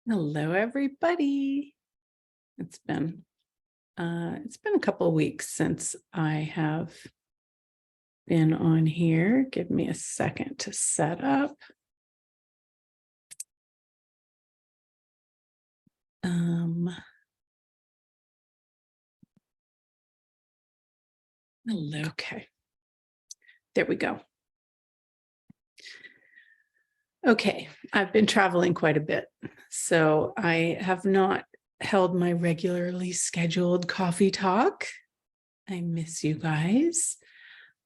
Hello, everybody. It's been a couple of weeks since I have been on here. Give me a second to set up. Okay. There we go. Okay, I've been traveling quite a bit, so I have not held my regularly scheduled coffee talk. I miss you guys.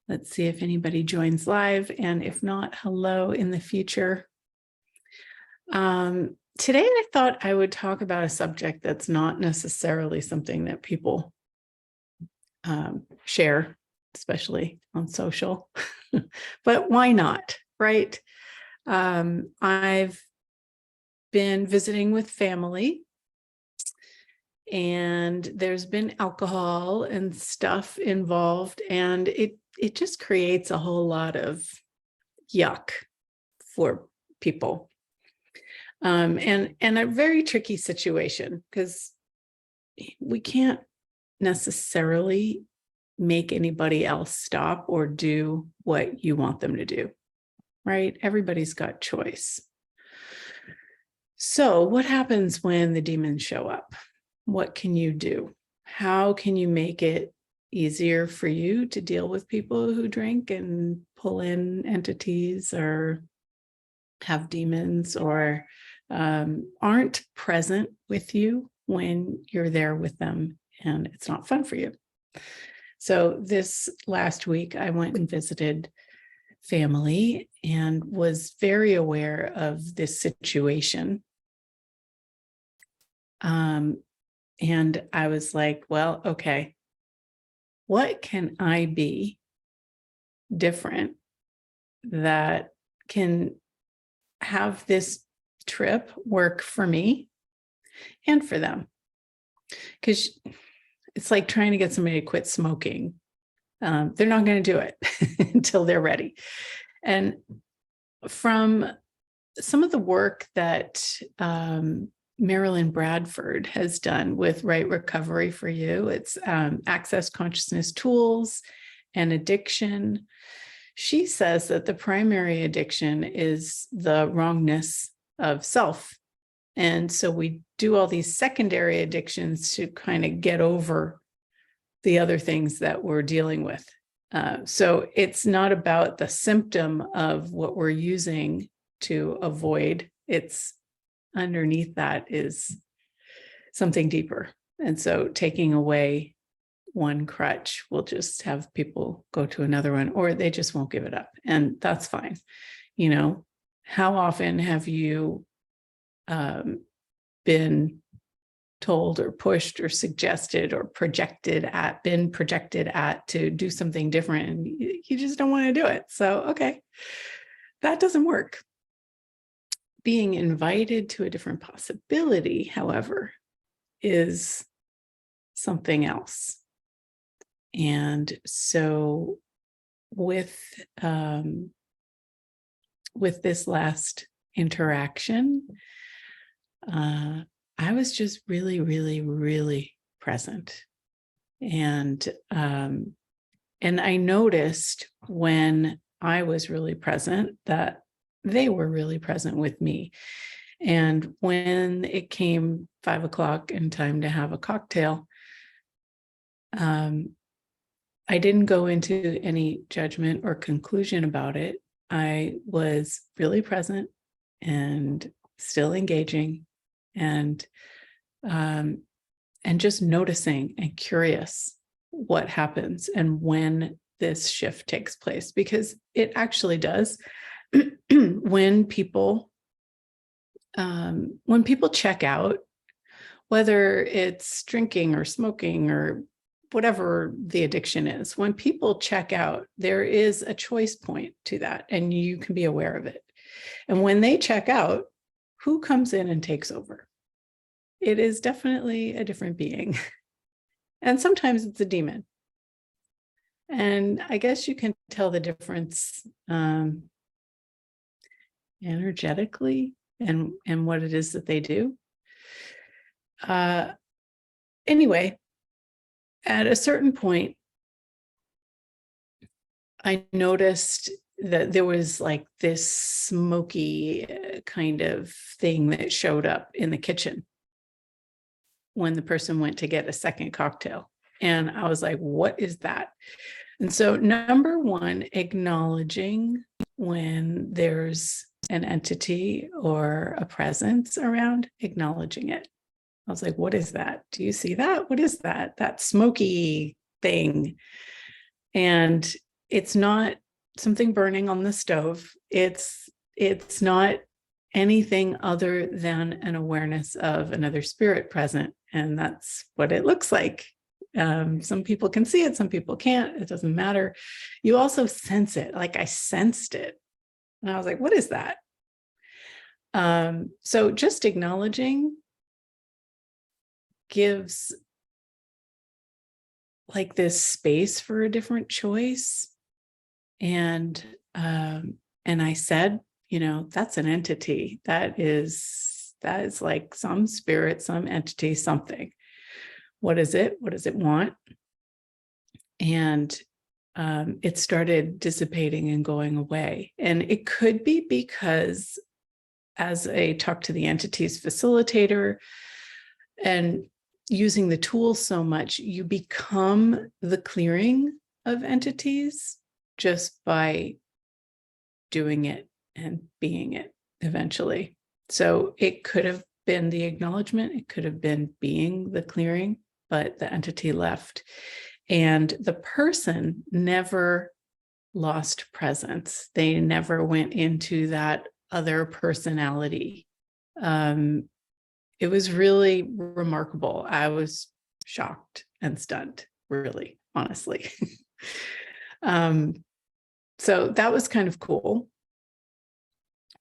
Let's see if anybody joins live, and if not, hello in the future. Today, I thought I would talk about a subject that's not necessarily something that people share, especially on social, but why not, right? I've been visiting with family, and there's been alcohol and stuff involved, and it just creates a whole lot of yuck for people. And a very tricky situation, because we can't necessarily make anybody else stop or do what you want them to do, right? Everybody's got choice. So what happens when the demons show up? What can you do? How can you make it easier for you to deal with people who drink and pull in entities or have demons or aren't present with you when you're there with them and it's not fun for you? So this last week, I went and visited family and was very aware of this situation. And I was like, well, okay, what can I be different that can have this trip work for me and for them? Because it's like trying to get somebody to quit smoking. They're not going to do it until they're ready. And from some of the work that Marilyn Bradford has done with Right Recovery for You, it's Access Consciousness Tools and Addiction. She says that the primary addiction is the wrongness of self. And so we do all these secondary addictions to kind of get over the other things that we're dealing with. So it's not about the symptom of what we're using to avoid. It's underneath that is something deeper. And so taking away one crutch will just have people go to another one, or they just won't give it up. And that's fine. You know, how often have you been told or pushed or suggested or been projected at to do something different, and you just don't want to do it? So, okay, that doesn't work. Being invited to a different possibility, however, is something else. And so with this last interaction, I was just really, really, really present. And I noticed when I was really present that they were really present with me. And when it came 5 o'clock and time to have a cocktail, I didn't go into any judgment or conclusion about it. I was really present and still engaging and just noticing and curious what happens and when this shift takes place, because it actually does. When people check out, whether it's drinking or smoking or whatever the addiction is, when people check out, there is a choice point to that, and you can be aware of it. And when they check out, who comes in and takes over? It is definitely a different being. And sometimes it's a demon. And I guess you can tell the difference energetically and what it is that they do. Anyway, at a certain point, I noticed that there was like this smoky kind of thing that showed up in the kitchen when the person went to get a second cocktail. And I was like, what is that? And so, number one, acknowledging when there's an entity or a presence around, acknowledging it. I was like, what is that? Do you see that? What is that? That smoky thing. And it's not something burning on the stove. It's not anything other than an awareness of another spirit present. And that's what it looks like. Some people can see it, some people can't. It doesn't matter. You also sense it. Like I sensed it. And I was like, what is that? So just acknowledging gives like this space for a different choice. And I said, that's an entity. That is like some spirit, some entity, something. What is it? What does it want? And it started dissipating and going away. And it could be because as a talk to the entities facilitator and using the tools so much, you become the clearing of entities just by doing it and being it eventually. So it could have been the acknowledgement, it could have been being the clearing, but the entity left. And the person never lost presence. They never went into that other personality. It was really remarkable. I was shocked and stunned, really, honestly. So that was kind of cool.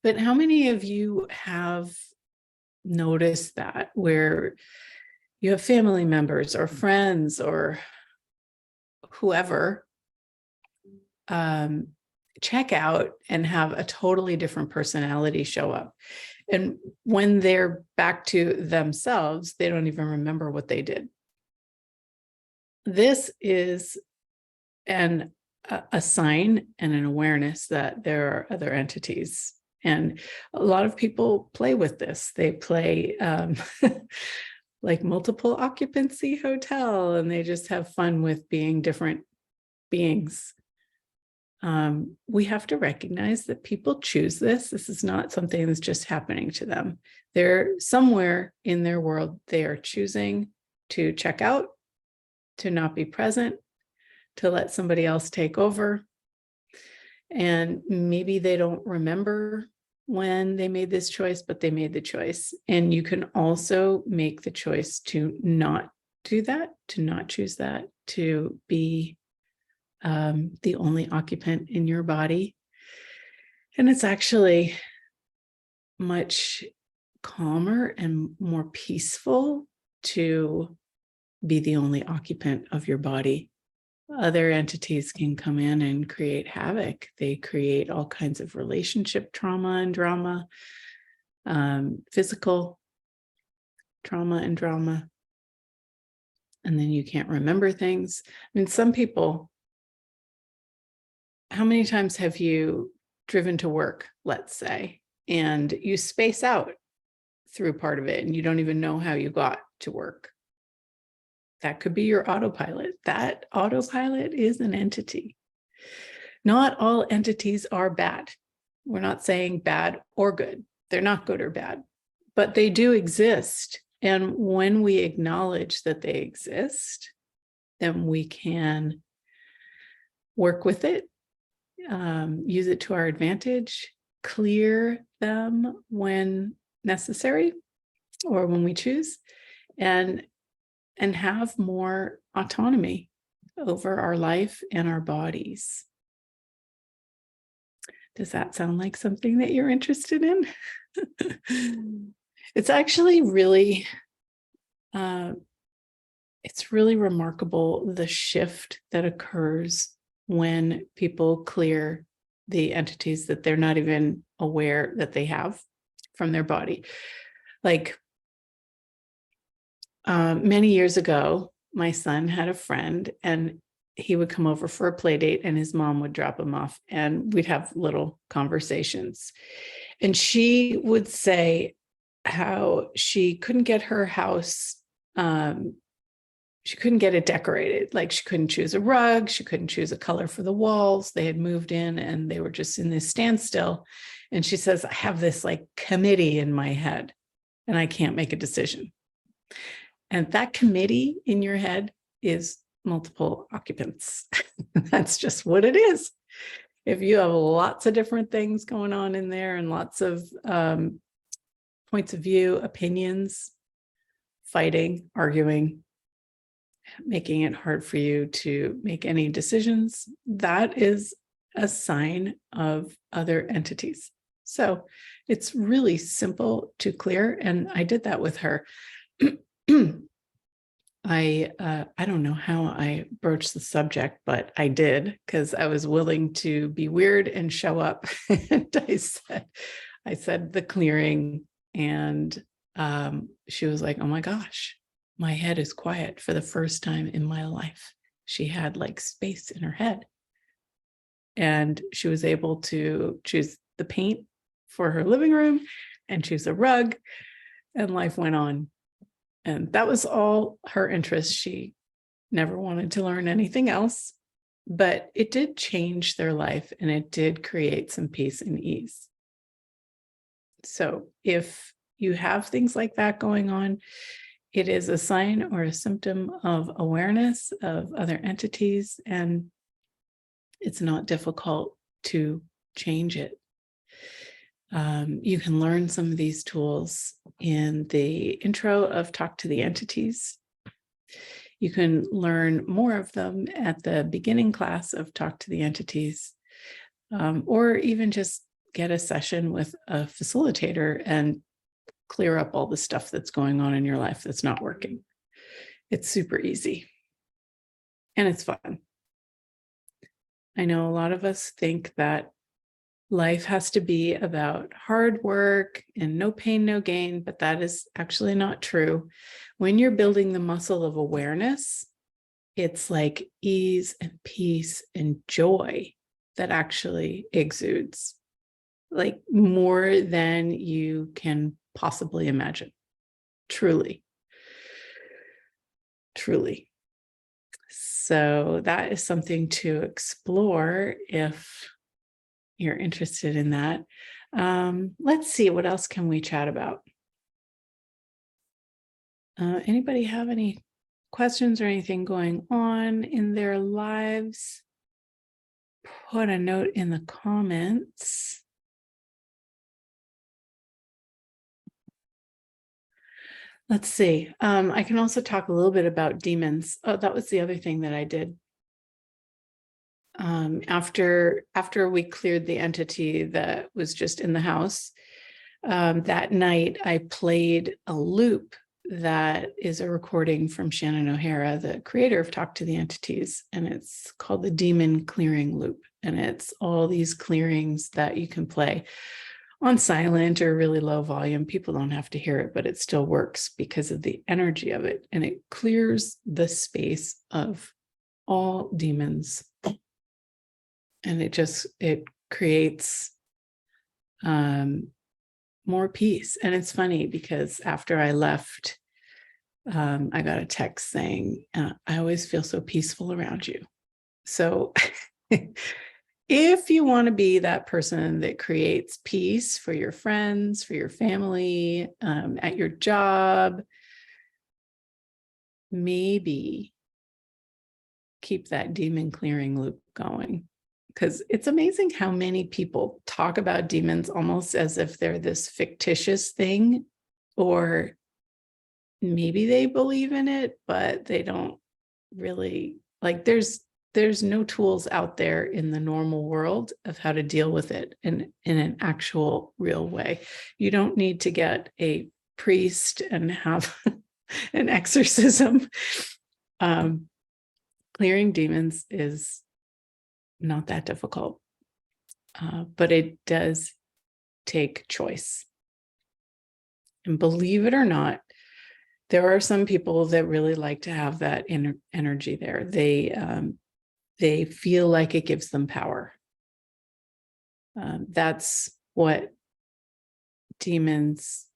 But how many of you have noticed that where you have family members or friends or whoever check out and have a totally different personality show up? And when they're back to themselves, they don't even remember what they did. This is a sign and an awareness that there are other entities. And a lot of people play with this. They play like multiple occupancy hotel, and they just have fun with being different beings. We have to recognize that people choose this. This is not something that's just happening to them. They're somewhere in their world, they are choosing to check out, to not be present, to let somebody else take over. And maybe they don't remember when they made this choice, but they made the choice. And you can also make the choice to not do that, to not choose that, to be the only occupant in your body. And it's actually much calmer and more peaceful to be the only occupant of your body. Other entities can come in and create havoc. They create all kinds of relationship trauma and drama, physical trauma and drama. And then you can't remember things. I mean, some people, how many times have you driven to work, let's say, and you space out through part of it and you don't even know how you got to work? That could be your autopilot. That autopilot is an entity. Not all entities are bad. We're not saying bad or good. They're not good or bad, but they do exist. And when we acknowledge that they exist, then we can work with it, use it to our advantage, clear them when necessary or when we choose, and have more autonomy over our life and our bodies. Does that sound like something that you're interested in? It's actually really, it's really remarkable the shift that occurs when people clear the entities that they're not even aware that they have from their body. Like Many years ago, my son had a friend, and he would come over for a play date, and his mom would drop him off, and we'd have little conversations. And she would say how she couldn't get her house, she couldn't get it decorated. Like, she couldn't choose a rug, she couldn't choose a color for the walls. They had moved in and they were just in this standstill. And she says, I have this like committee in my head and I can't make a decision. And that committee in your head is multiple occupants. That's just what it is. If you have lots of different things going on in there and lots of points of view, opinions, fighting, arguing, making it hard for you to make any decisions, that is a sign of other entities. So it's really simple to clear. And I did that with her. I don't know how I broached the subject, but I did, because I was willing to be weird and show up. And I said the clearing, and she was like, oh my gosh, my head is quiet for the first time in my life. She had like space in her head. And she was able to choose the paint for her living room and choose a rug, and life went on. And that was all her interest. She never wanted to learn anything else, but it did change their life and it did create some peace and ease. So if you have things like that going on, it is a sign or a symptom of awareness of other entities, and it's not difficult to change it. You can learn some of these tools in the intro of Talk to the Entities. You can learn more of them at the beginning class of Talk to the Entities, or even just get a session with a facilitator and clear up all the stuff that's going on in your life that's not working. It's super easy and it's fun. I know a lot of us think that life has to be about hard work and no pain, no gain, but that is actually not true. When you're building the muscle of awareness, it's like ease and peace and joy that actually exudes, like more than you can possibly imagine. Truly. Truly. So that is something to explore if you're interested in that. Let's see, what else can we chat about? Anybody have any questions or anything going on in their lives? Put a note in the comments. Let's see. I can also talk a little bit about demons. Oh, that was the other thing that I did. After we cleared the entity that was just in the house, that night I played a loop that is a recording from Shannon O'Hara, the creator of Talk to the Entities, and it's called the Demon Clearing Loop. And it's all these clearings that you can play on silent or really low volume. People don't have to hear it, but it still works because of the energy of it. And it clears the space of all demons. And it creates more peace. And it's funny because after I left, I got a text saying, I always feel so peaceful around you. So if you want to be that person that creates peace for your friends, for your family, at your job, maybe keep that demon clearing loop going. Because it's amazing how many people talk about demons almost as if they're this fictitious thing, or maybe they believe in it, but they don't really, like, there's no tools out there in the normal world of how to deal with it in an actual real way. You don't need to get a priest and have an exorcism. Clearing demons is not that difficult, but it does take choice. And believe it or not, There are some people that really like to have that energy there. They feel like it gives them power. That's what demons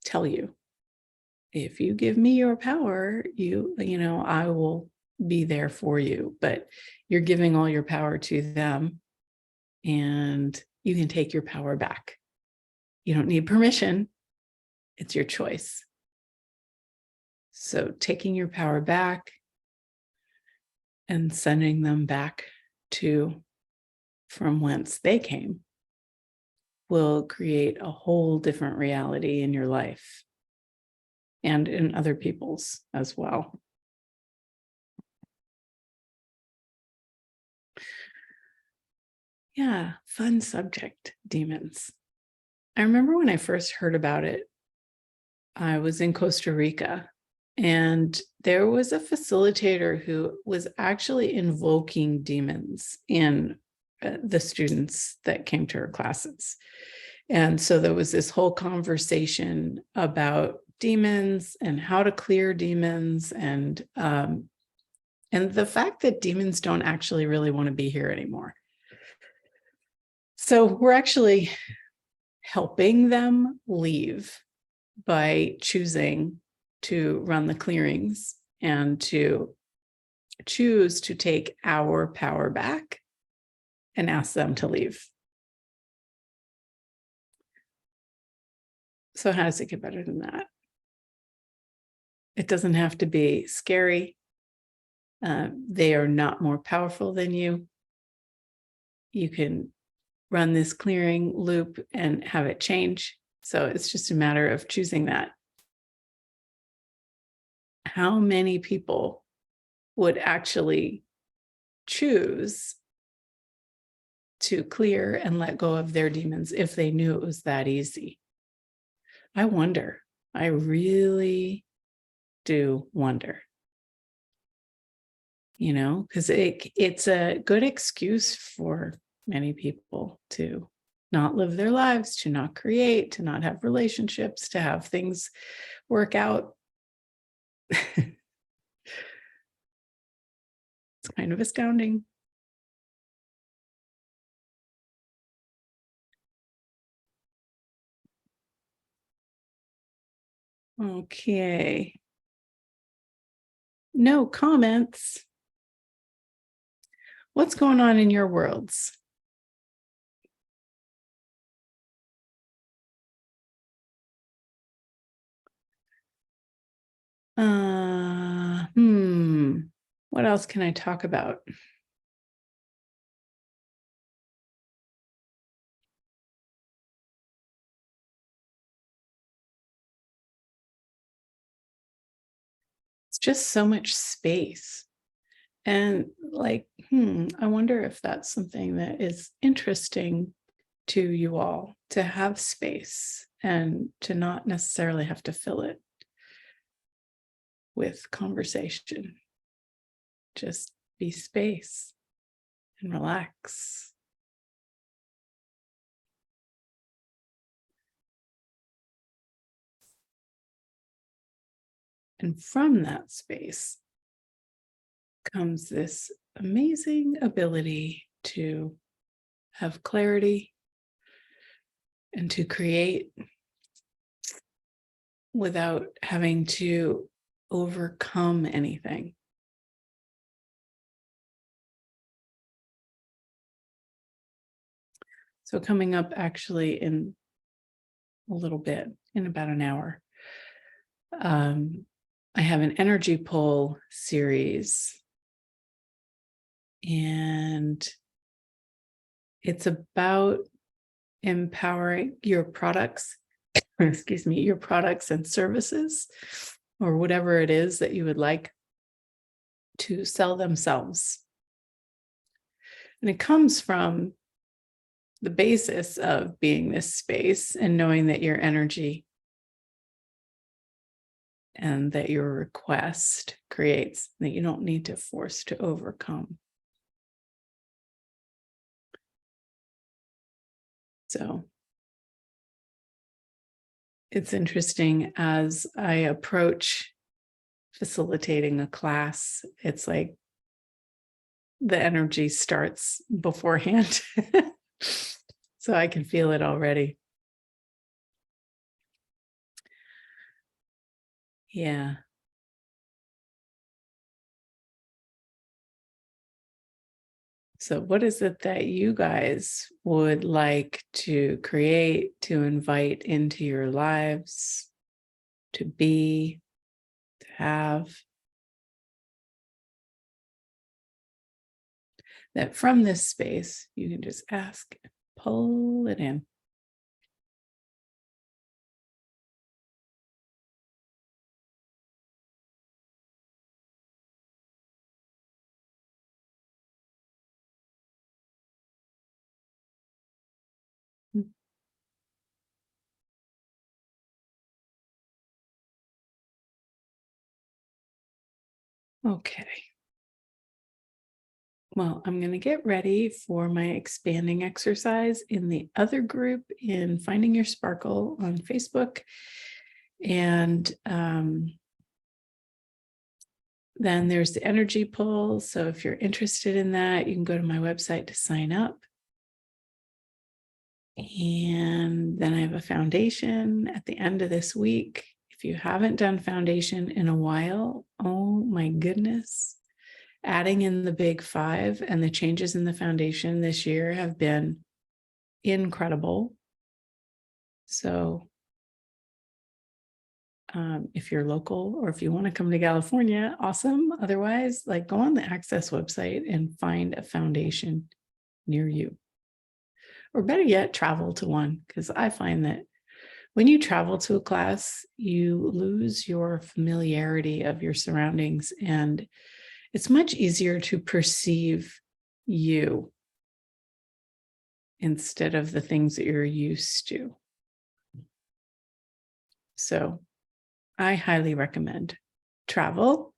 tell you. If you give me your power, I will be there for you. But you're giving all your power to them, and you can take your power back. You don't need permission. It's your choice. So taking your power back and sending them back to from whence they came will create a whole different reality in your life and in other people's as well. Yeah, fun subject, demons. I remember when I first heard about it, I was in Costa Rica, and there was a facilitator who was actually invoking demons in the students that came to her classes. And so there was this whole conversation about demons and how to clear demons, and the fact that demons don't actually really want to be here anymore. So we're actually helping them leave by choosing to run the clearings and to choose to take our power back and ask them to leave. So how does it get better than that? It doesn't have to be scary. They are not more powerful than you. You can run this clearing loop and have it change. So it's just a matter of choosing that. How many people would actually choose to clear and let go of their demons if they knew it was that easy? I wonder. I really do wonder. Because it's a good excuse for many people to not live their lives, to not create, to not have relationships, to have things work out. It's kind of astounding. Okay. No comments. What's going on in your worlds? What else can I talk about? It's just so much space. And I wonder if that's something that is interesting to you all, to have space and to not necessarily have to fill it with conversation. Just be space and relax. And from that space comes this amazing ability to have clarity and to create without having to overcome anything. So coming up actually in a little bit, in about an hour, I have an energy pull series, and it's about empowering your products, your products and services, or whatever it is that you would like to sell themselves. And it comes from the basis of being this space and knowing that your energy and that your request creates, that you don't need to force to overcome. So it's interesting as I approach facilitating a class, it's like the energy starts beforehand. So I can feel it already. Yeah. So, what is it that you guys would like to create, to invite into your lives, to be, to have? That from this space, you can just ask, pull it in. Okay. Well, I'm going to get ready for my expanding exercise in the other group in Finding Your Sparkle on Facebook. And then there's the energy pull. So if you're interested in that, you can go to my website to sign up. And then I have a foundation at the end of this week. If you haven't done foundation in a while, oh my goodness. Adding in the big 5 and the changes in the foundation this year have been incredible. So if you're local or if you want to come to California, awesome. Otherwise, like go on the Access website and find a foundation near you. Or better yet, travel to one, because I find that when you travel to a class, you lose your familiarity of your surroundings, and it's much easier to perceive you instead of the things that you're used to. So I highly recommend travel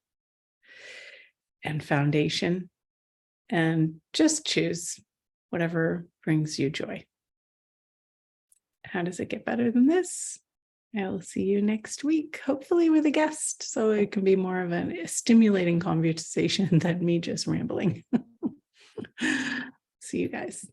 and foundation, and just choose whatever brings you joy. How does it get better than this? I'll see you next week, hopefully with a guest, so it can be more of a stimulating conversation than me just rambling. See you guys.